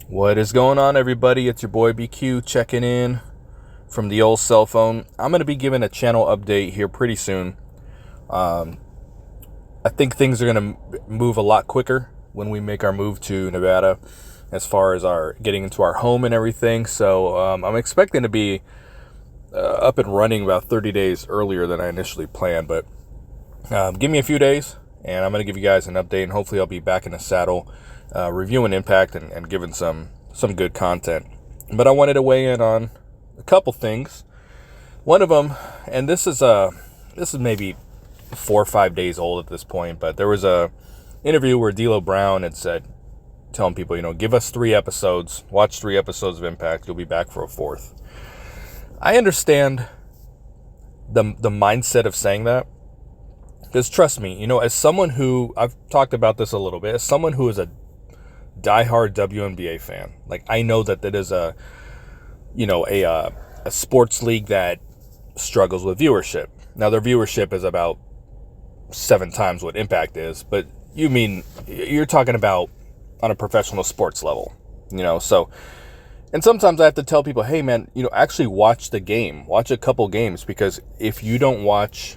What is going on, everybody? It's your boy BQ checking in from the old cell phone. I'm going to be giving a channel update here pretty soon. I think things are going to move a lot quicker when we make our move to Nevada as far as our getting into our home and everything. So I'm expecting to be up and running about 30 days earlier than I initially planned. But give me a few days and I'm going to give you guys an update, and hopefully I'll be back in the saddle reviewing Impact and giving some good content. But I wanted to weigh in on a couple things. One of them, and this is maybe 4 or 5 days old at this point, but there was a interview where D'Lo Brown had said, telling people, give us 3 episodes, watch 3 episodes of Impact, you'll be back for a 4th. I understand the mindset of saying that, because trust me, as someone who, I've talked about this a little bit, as someone who is a diehard WNBA fan, like I know that is a sports league that struggles with viewership. Now their viewership is about 7 times what Impact is, but you're talking about on a professional sports level, so. And sometimes I have to tell people, hey man, actually watch the game, watch a couple games, because if you don't watch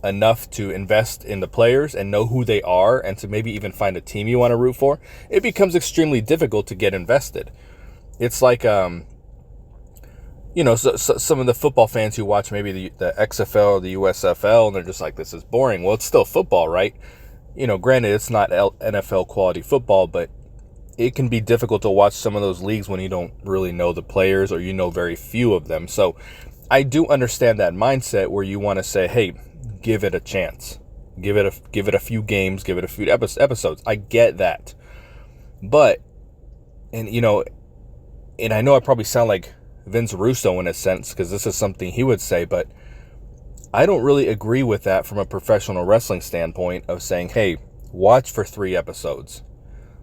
enough to invest in the players and know who they are and to maybe even find a team you want to root for, it becomes extremely difficult to get invested. It's like, some of the football fans who watch maybe the XFL or the USFL, and they're just like, this is boring. Well, it's still football, right? Granted, it's not NFL quality football, but it can be difficult to watch some of those leagues when you don't really know the players or very few of them. So I do understand that mindset where you want to say, hey, give it a chance, give it a few games, give it a few episodes. I get that, but and I know I probably sound like Vince Russo in a sense, because this is something he would say, but I don't really agree with that from a professional wrestling standpoint of saying, hey, watch for 3 episodes.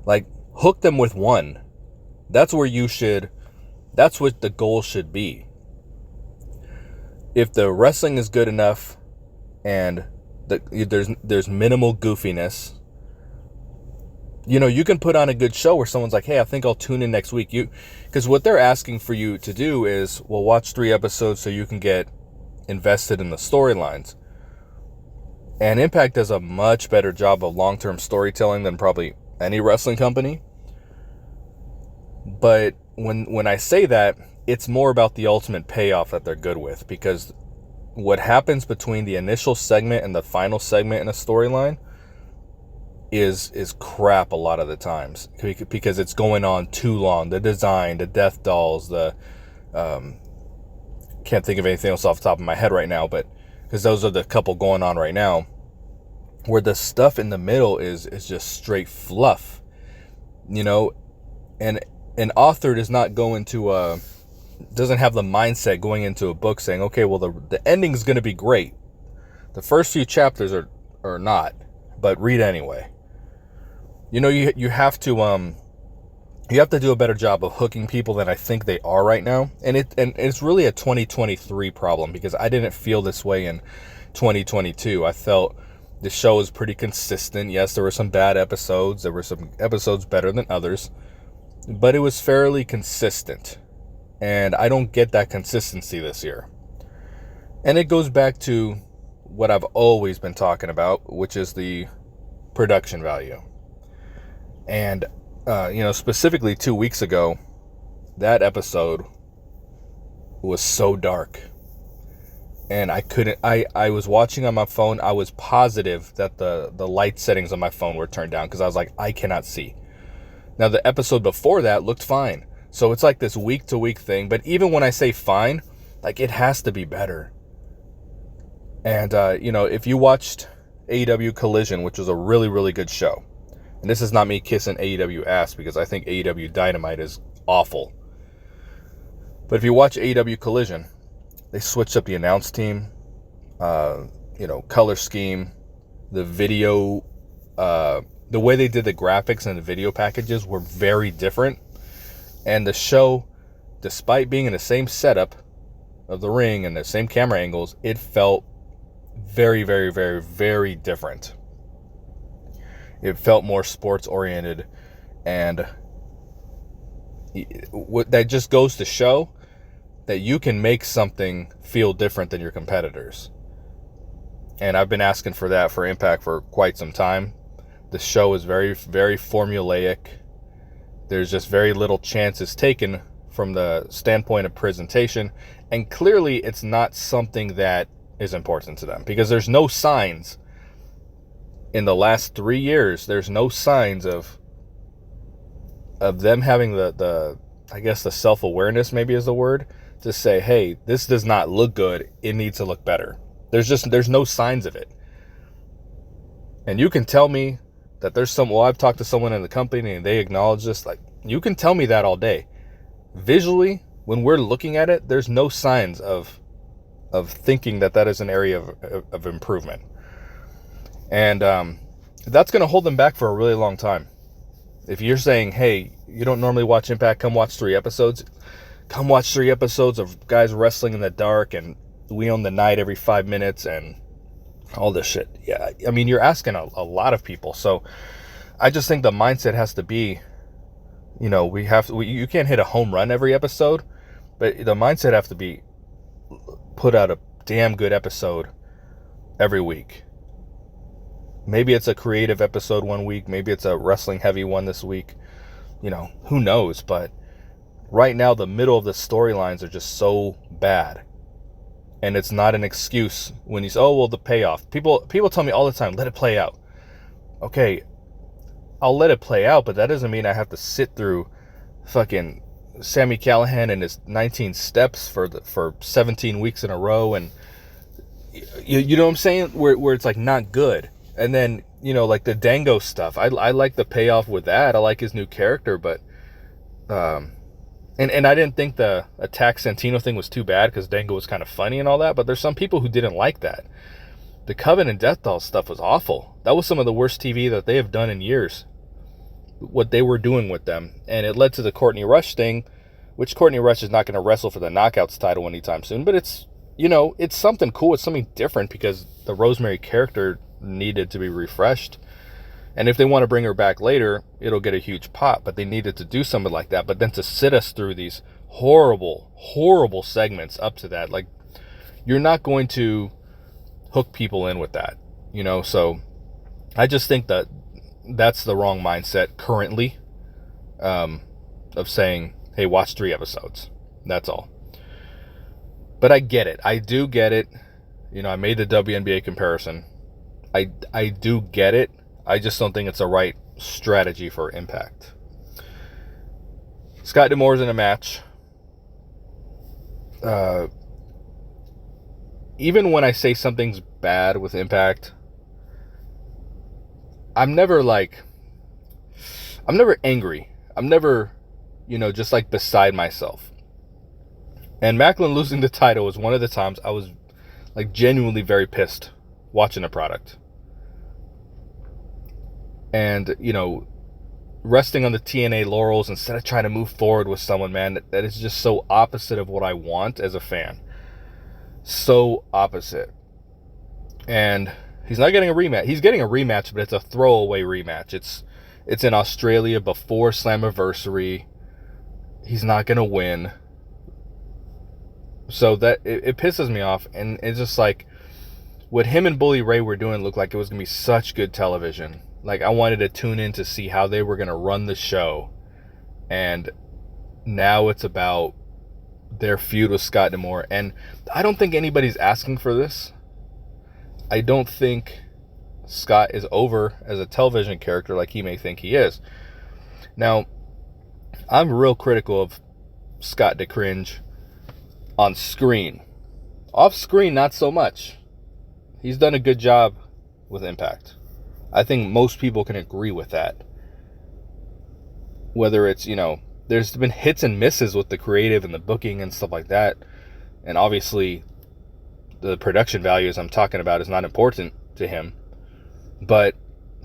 Like, hook them with 1. That's what the goal should be. If the wrestling is good enough and there's minimal goofiness, you can put on a good show where someone's like, hey, I think I'll tune in next week. Because what they're asking for you to do is, well, watch 3 episodes so you can get invested in the storylines. And Impact does a much better job of long-term storytelling than probably any wrestling company. But when I say that, it's more about the ultimate payoff that they're good with, because what happens between the initial segment and the final segment in a storyline is crap a lot of the times, because it's going on too long. The design, the death dolls, the can't think of anything else off the top of my head right now, but because those are the couple going on right now, where the stuff in the middle is just straight fluff, and an author does not go into doesn't have the mindset going into a book saying, okay, well, the ending is going to be great. The first few chapters are not, but read anyway. You have to do a better job of hooking people than I think they are right now. And it's really a 2023 problem, because I didn't feel this way in 2022. I felt the show was pretty consistent. Yes, there were some bad episodes. There were some episodes better than others, but it was fairly consistent. And I don't get that consistency this year. And it goes back to what I've always been talking about, which is the production value. And, specifically 2 weeks ago, that episode was so dark. And I was watching on my phone. I was positive that the light settings on my phone were turned down, because I was like, I cannot see. Now, the episode before that looked fine. So it's like this week-to-week thing. But even when I say fine, like, it has to be better. And, if you watched AEW Collision, which was a really, really good show, and this is not me kissing AEW ass, because I think AEW Dynamite is awful. But if you watch AEW Collision, they switched up the announce team, color scheme, the video, the way they did the graphics and the video packages were very different. And the show, despite being in the same setup of the ring and the same camera angles, it felt very, very, very, very different. It felt more sports oriented, and That just goes to show that you can make something feel different than your competitors. And I've been asking for that for Impact for quite some time. The show is very, very formulaic. There's just very little chances taken from the standpoint of presentation. And clearly it's not something that is important to them, because there's no signs in the last 3 years. There's no signs of them having the I guess the self-awareness maybe is the word, to say, hey, this does not look good, it needs to look better. There's no signs of it. And you can tell me that there's I've talked to someone in the company and they acknowledge this, like, you can tell me that all day. Visually, when we're looking at it, there's no signs of thinking that is an area of improvement. And that's going to hold them back for a really long time. If you're saying, hey, you don't normally watch Impact, come watch 3 episodes. Come watch 3 episodes of guys wrestling in the dark and we own the night every 5 minutes and all this shit. Yeah, I mean, you're asking a lot of people. So I just think the mindset has to be, you can't hit a home run every episode, but the mindset has to be put out a damn good episode every week. Maybe it's a creative episode one week. Maybe it's a wrestling heavy one this week. Who knows? But right now, the middle of the storylines are just so bad. And it's not an excuse when you say, oh, well, the payoff. People tell me all the time, let it play out. Okay, I'll let it play out, but that doesn't mean I have to sit through fucking Sami Callihan and his 19 steps for 17 weeks in a row. And you know what I'm saying? Where it's like not good. And then, like the Dango stuff. I like the payoff with that. I like his new character, but and I didn't think the Attack Santino thing was too bad because Dango was kind of funny and all that, but there's some people who didn't like that. The Coven and Death Doll stuff was awful. That was some of the worst TV that they have done in years, what they were doing with them. And it led to the Courtney Rush thing, which Courtney Rush is not going to wrestle for the Knockouts title anytime soon, but it's something cool. It's something different because the Rosemary character needed to be refreshed. And if they want to bring her back later, it'll get a huge pop, but they needed to do something like that. But then to sit us through these horrible, horrible segments up to that, like, you're not going to hook people in with that, So I just think that that's the wrong mindset currently, of saying, hey, watch 3 episodes. That's all. But I get it. I do get it. I made the WNBA comparison. I do get it. I just don't think it's the right strategy for Impact. Scott D'Amore's in a match. Even when I say something's bad with Impact, I'm never angry. I'm never, just like beside myself. And Macklin losing the title was one of the times I was like genuinely very pissed watching a product. And, resting on the TNA laurels instead of trying to move forward with someone, man, that is just so opposite of what I want as a fan. So opposite. And he's not getting a rematch. He's getting a rematch, but it's a throwaway rematch. It's in Australia before Slammiversary. He's not going to win. So that it pisses me off. And it's just like what him and Bully Ray were doing looked like it was going to be such good television. Like, I wanted to tune in to see how they were going to run the show. And now it's about their feud with Scott D'Amore. And I don't think anybody's asking for this. I don't think Scott is over as a television character like he may think he is. Now, I'm real critical of Scott DeCringe on screen. Off screen, not so much. He's done a good job with Impact. I think most people can agree with that. Whether it's, there's been hits and misses with the creative and the booking and stuff like that. And obviously, the production values I'm talking about is not important to him. But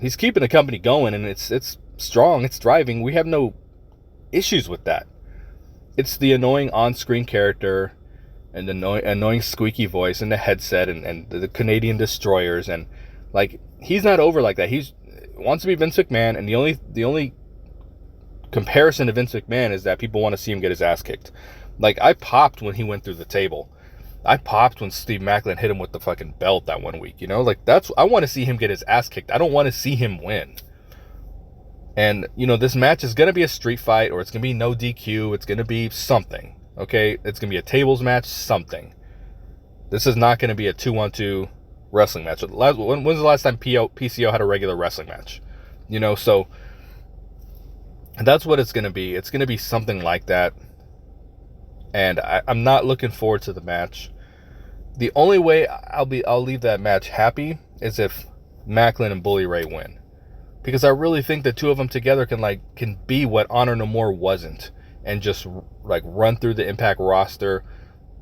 he's keeping the company going, and it's strong, it's driving. We have no issues with that. It's the annoying on-screen character and the annoying squeaky voice and the headset and the Canadian destroyers, and like, he's not over like that. He wants to be Vince McMahon, and the only comparison to Vince McMahon is that people want to see him get his ass kicked. Like, I popped when he went through the table. I popped when Steve Maclin hit him with the fucking belt that one week, you know? Like, I want to see him get his ass kicked. I don't want to see him win. And, you know, this match is going to be a street fight, or it's going to be no DQ. It's going to be something, okay? It's going to be a tables match, something. This is not going to be a 2-on-2 wrestling match. When's the last time PCO had a regular wrestling match? You know, so that's what it's going to be. It's going to be something like that. And I'm not looking forward to the match. The only way I'll leave that match happy is if Maclin and Bully Ray win. Because I really think the two of them together can be what Honor No More wasn't, and just like run through the Impact roster,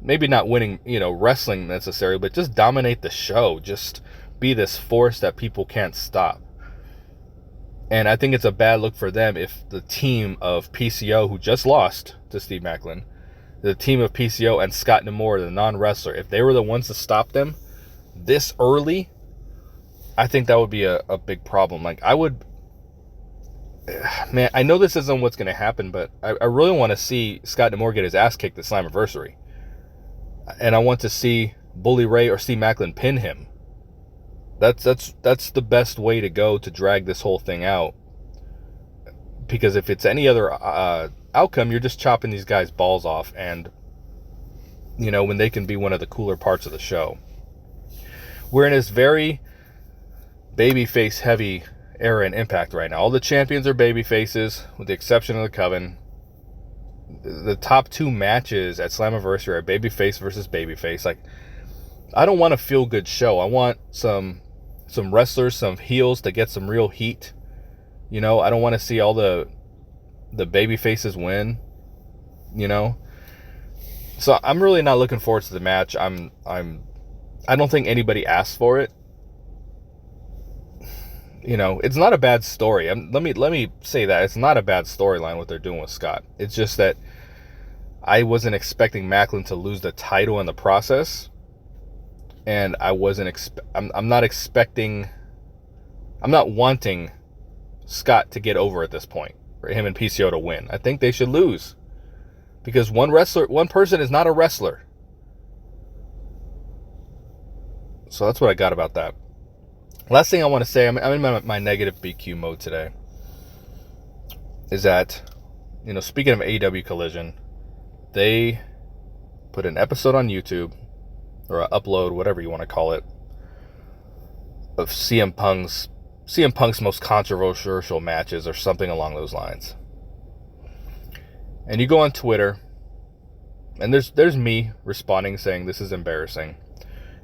maybe not winning, you know, wrestling necessarily, but just dominate the show, just be this force that people can't stop. And I think it's a bad look for them if the team of PCO, who just lost to Steve Maclin, the team of PCO and Scott D'Amore, the non-wrestler, if they were the ones to stop them this early, I think that would be a big problem. Like, I would... Man, I know this isn't what's going to happen, but I really want to see Scott D'Amore get his ass kicked at Slammiversary. And I want to see Bully Ray or Steve Maclin pin him. That's the best way to go to drag this whole thing out. Because if it's any other outcome, you're just chopping these guys' balls off, and, you know, when they can be one of the cooler parts of the show. We're in this very babyface heavy era in Impact right now. All the champions are babyfaces, with the exception of the Coven. The top two matches at Slammiversary are babyface versus babyface. Like, I don't want a feel-good show. I want some wrestlers, some heels to get some real heat. You know, I don't want to see all the baby faces win, you know. So I'm really not looking forward to the match. I don't think anybody asked for it. You know, it's not a bad story. Let me say that it's not a bad storyline what they're doing with Scott. It's just that I wasn't expecting Maclin to lose the title in the process, and I'm not wanting Scott to get over at this point, for him and PCO to win. I think they should lose, because one person is not a wrestler. So that's what I got about that. Last thing I want to say, I'm in my negative BQ mode today, is that, you know, speaking of AEW Collision, they put an episode on YouTube, or an upload, whatever you want to call it, of CM Punk's most controversial matches, or something along those lines. And you go on Twitter, and there's me responding saying this is embarrassing,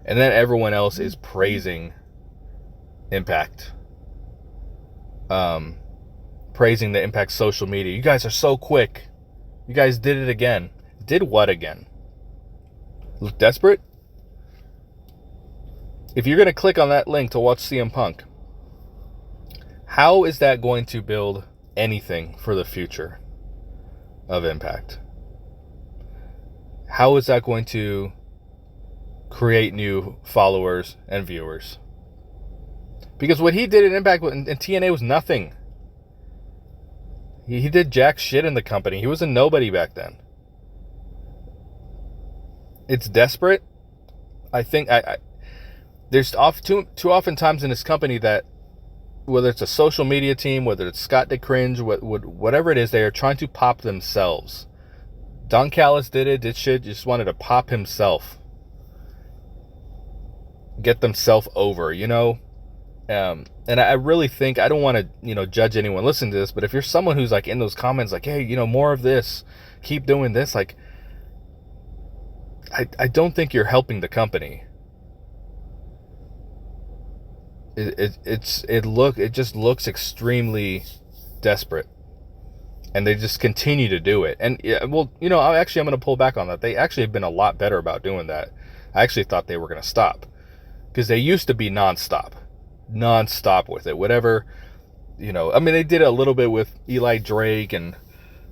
and then everyone else is praising Impact, praising the Impact social media. You guys are so quick. You guys did it again. Did what again? Look desperate? If you're going to click on that link to watch CM Punk, how is that going to build anything for the future of Impact? How is that going to create new followers and viewers? Because what he did in Impact and TNA was nothing. He did jack shit in the company. He was a nobody back then. It's desperate. I think there's too often times in this company that, whether it's a social media team, whether it's Scott DeCringe, whatever it is, they are trying to pop themselves. Don Callis did shit, just wanted to pop himself. Get themselves over, you know? And I really think, I don't want to, you know, judge anyone listening to this, but if you're someone who's like in those comments, like, hey, you know, more of this, keep doing this, like, I don't think you're helping the company. It just looks extremely desperate, and they just continue to do it. And yeah, well, you know, I'm going to pull back on that. They actually have been a lot better about doing that. I actually thought they were going to stop, because they used to be nonstop with it. Whatever, you know, I mean, they did a little bit with Eli Drake and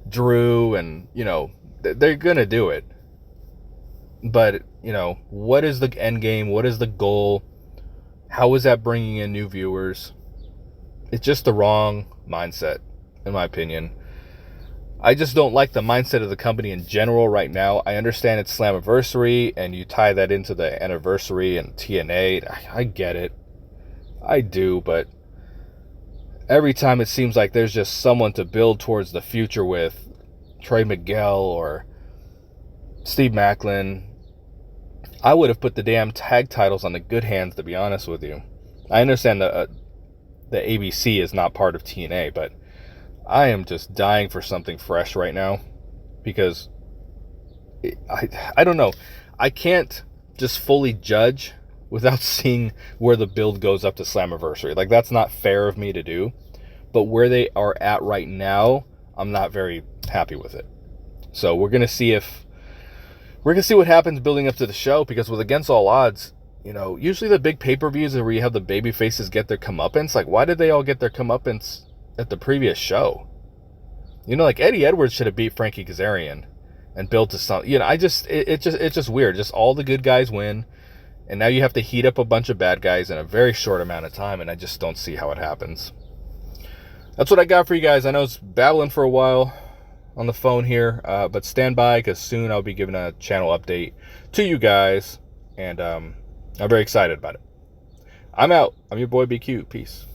Drew, and, you know, they're going to do it. But, you know, what is the end game? What is the goal? How is that bringing in new viewers? It's just the wrong mindset, in my opinion. I just don't like the mindset of the company in general right now. I understand it's Slammiversary, and you tie that into the anniversary and TNA. I get it. I do, but every time it seems like there's just someone to build towards the future with, Trey Miguel or Steve Macklin. I would have put the damn tag titles on the good hands, to be honest with you. I understand the ABC is not part of TNA, but I am just dying for something fresh right now because I don't know. I can't just fully judge without seeing where the build goes up to Slammiversary. Like, that's not fair of me to do. But where they are at right now, I'm not very happy with it. So we're gonna see what happens building up to the show, because with Against All Odds, you know, usually the big pay-per-views where you have the baby faces get their comeuppance. Like, why did they all get their comeuppance at the previous show? You know, like Eddie Edwards should have beat Frankie Kazarian and built to something. You know, it's just weird. Just all the good guys win, and now you have to heat up a bunch of bad guys in a very short amount of time, and I just don't see how it happens. That's what I got for you guys. I know it's babbling for a while on the phone here, but stand by, because soon I'll be giving a channel update to you guys, and I'm very excited about it. I'm out. I'm your boy BQ. Peace.